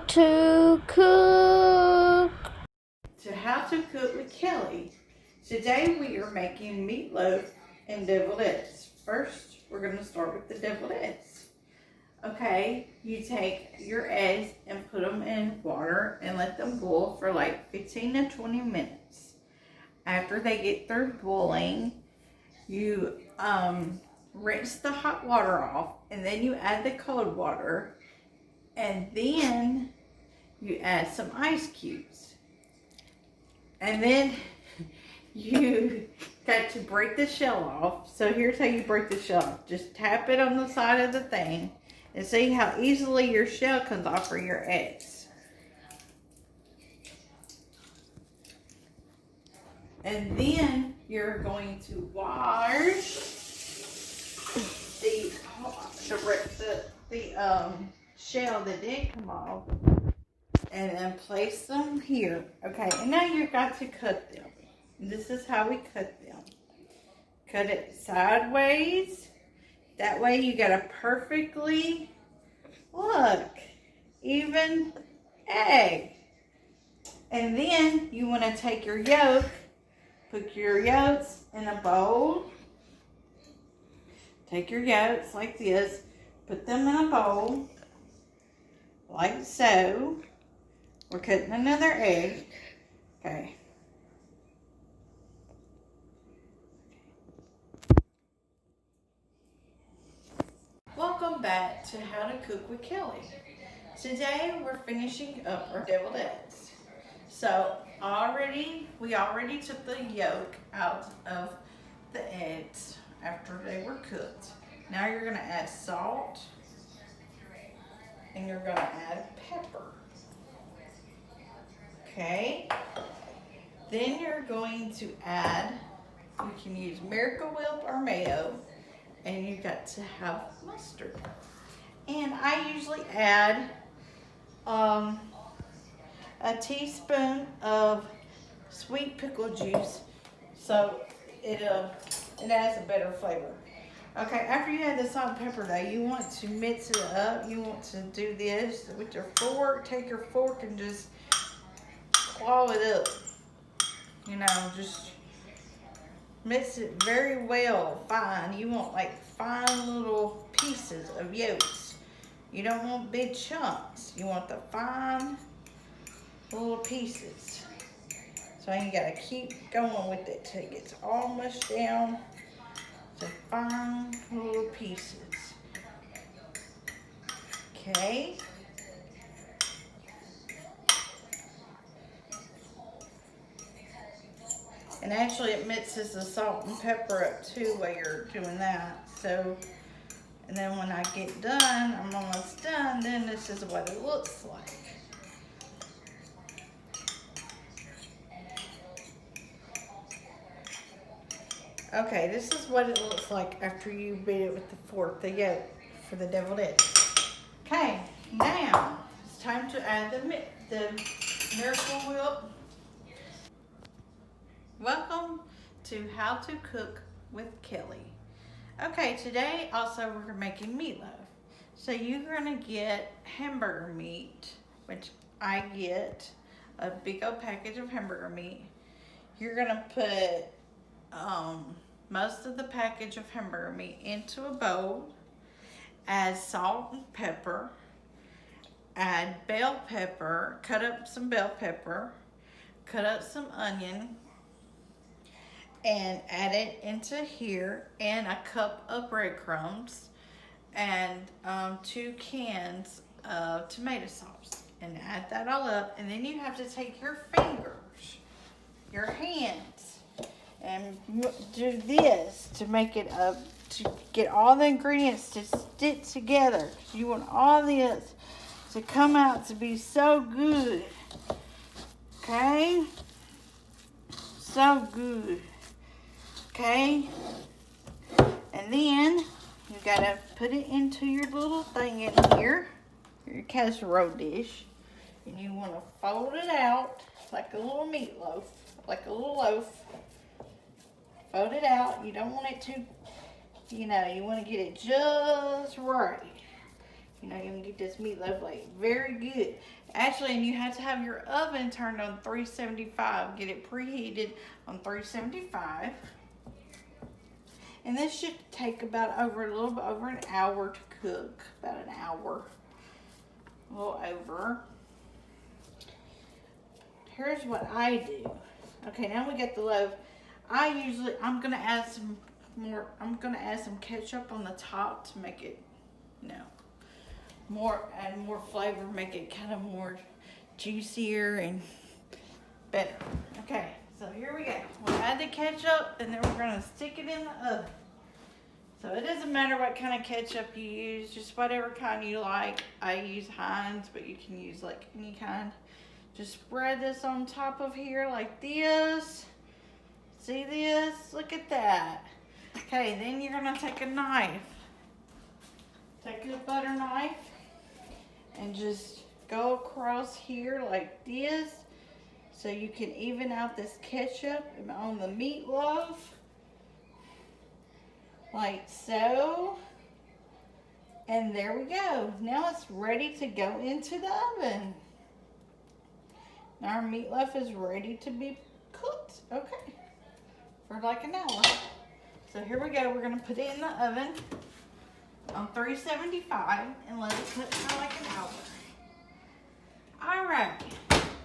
to cook. To How to Cook with Kelly. Today we are making meatloaf and deviled eggs. First, we're going to start with the deviled eggs. Okay, you take your eggs and put them in water and let them boil for like 15 to 20 minutes. After they get through boiling, you rinse the hot water off, and then you add the cold water, and then you add some ice cubes. And then you got to break the shell off. So here's how you break the shell off. Just tap it on the side of the thing and see how easily your shell comes off for your eggs. And then you're going to wash the shell that didn't come off, and then place them here. Okay, and now you've got to cut them. This is how we cut them. Cut it sideways. That way you got a perfectly, look, even egg. And then you want to take your yolk, put your yolks in a bowl. Take your yolks like this, put them in a bowl, like so. We're cutting another egg. Okay. Welcome back to How to Cook with Kelly. Today we're finishing up our deviled eggs. So we already took the yolk out of the eggs after they were cooked. Now you're going to add salt, and you're going to add pepper. Okay, then you're going to add, you can use Miracle Whip or mayo, and you got to have mustard. And I usually add a teaspoon of sweet pickle juice, so it adds a better flavor. Okay, after you add the salt and pepper though, you want to mix it up. You want to do this with your fork. Take your fork and just claw it up, just mix it very well, fine. You want like fine little pieces of yolks. You don't want big chunks. You want the fine little pieces. So you gotta keep going with it till it gets all mushed down to fine little pieces. Okay. And actually it mixes the salt and pepper up too while you're doing that. So, and then when I get done, I'm almost done, then this is what it looks like. Okay, this is what it looks like after you beat it with the fork, the yolk for the deviled eggs. Okay, now it's time to add the Miracle Whip. Welcome to How to Cook with Kelly. Okay, today also we're making meatloaf. So you're gonna get hamburger meat, which I get a big old package of hamburger meat. You're gonna put most of the package of hamburger meat into a bowl, add salt and pepper, add bell pepper, cut up some bell pepper, cut up some onion, and add it into here, and a cup of breadcrumbs, and 2 cans of tomato sauce, and add that all up. And then you have to take your fingers, your hands, and do this to make it up, to get all the ingredients to stick together. You want all this to come out to be so good. Okay? So good. Okay? And then you gotta put it into your little thing in here, your casserole dish, and you want to fold it out like a little meatloaf, like a little loaf. Fold it out. You don't want it to, you want to get it just right. you know, you can get this meatloaf like very good. Actually, and you have to have your oven turned on 375. Get it preheated on 375. And this should take about a little bit over an hour to cook. About an hour. A little over. Here's what I do. Okay, now we got the loaf. I'm gonna add some ketchup on the top to make it, you know, add more flavor, make it kind of more juicier and better. Okay, so here we go. We'll add the ketchup and then we're gonna stick it in the oven. So it doesn't matter what kind of ketchup you use, just whatever kind you like. I use Heinz, but you can use like any kind. Just spread this on top of here like this. See this? Look at that. Okay, then you're gonna take a knife. Take a butter knife and just go across here like this so you can even out this ketchup on the meatloaf. Like so. And there we go. Now it's ready to go into the oven. Now our meatloaf is ready to be cooked. Okay. For like an hour. So here we go. We're going to put it in the oven on 375 and let it cook for like an hour. Alright.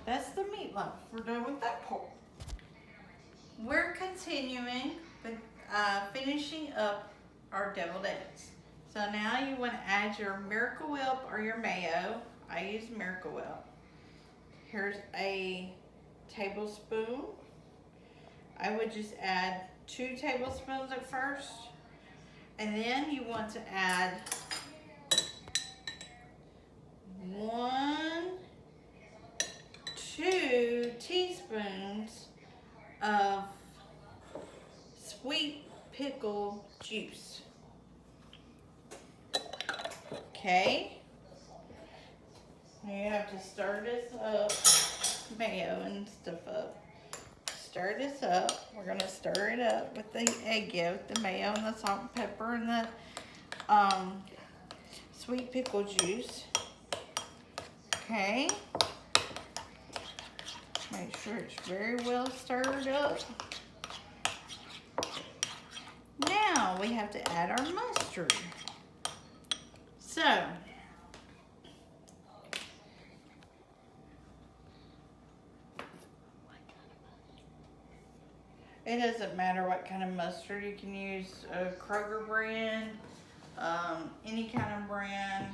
That's the meatloaf. We're done with that part. We're continuing with finishing up our deviled eggs. So now you want to add your Miracle Whip or your mayo. I use Miracle Whip. Here's a tablespoon. I would just add 2 tablespoons at first. And then you want to add 2 teaspoons of sweet pickle juice. Okay. You have to stir this up, mayo and stuff up. Stir this up. We're gonna stir it up with the egg yolk, the mayo, and the salt and pepper, and the sweet pickle juice. Okay. Make sure it's very well stirred up. Now we have to add our mustard. So, it doesn't matter what kind of mustard. You can use a Kroger brand, any kind of brand.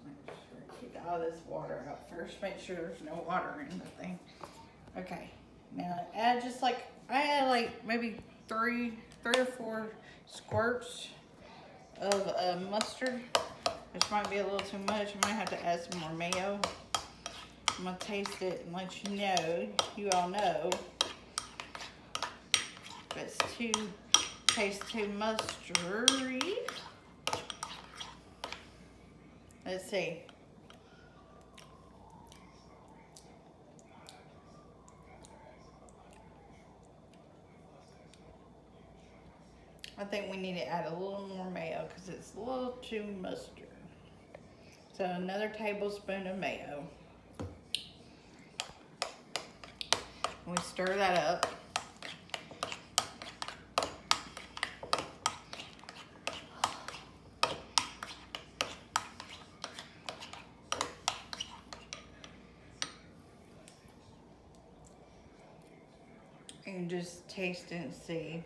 Make sure to get all this water out first. Make sure there's no water in the thing. Okay, now add just like, I add like maybe three or 4 squirts of mustard. This might be a little too much. I might have to add some more mayo. I'm gonna taste it and let you know. You all know. If it's tastes too mustardy. Let's see. I think we need to add a little more mayo because it's a little too mustard. So another tablespoon of mayo. We stir that up. And just taste it and see.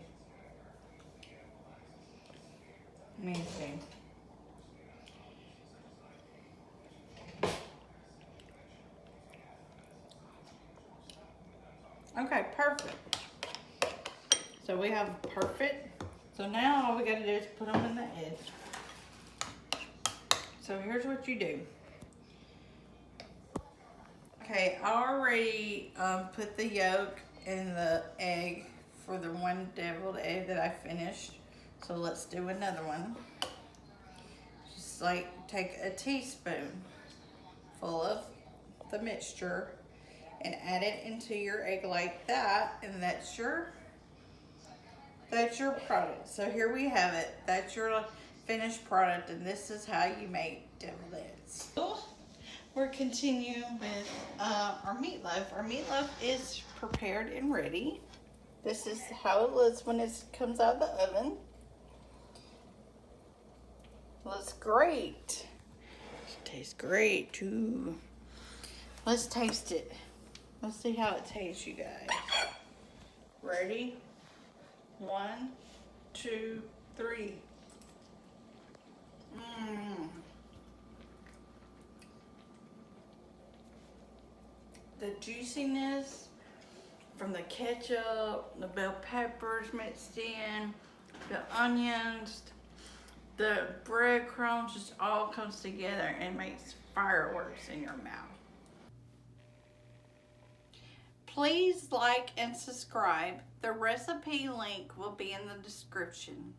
Let me see. Okay, perfect. So we have perfect. So now all we gotta do is put them in the edge. So here's what you do. Okay, I already put the yolk in the egg for the one deviled egg that I finished. So let's do another one. Just like take a teaspoon full of the mixture and add it into your egg like that, and that's your product. So here we have it. That's your finished product, and this is how you make deviled eggs. We're continuing with our meatloaf. Our meatloaf is prepared and ready. This is how it looks when it comes out of the oven. Looks great. It tastes great too. Let's taste it. Let's see how it tastes, you guys. Ready? 1, 2, 3. The juiciness from the ketchup, the bell peppers mixed in, the onions, the breadcrumbs, just all comes together and makes fireworks in your mouth. Please like and subscribe. The recipe link will be in the description.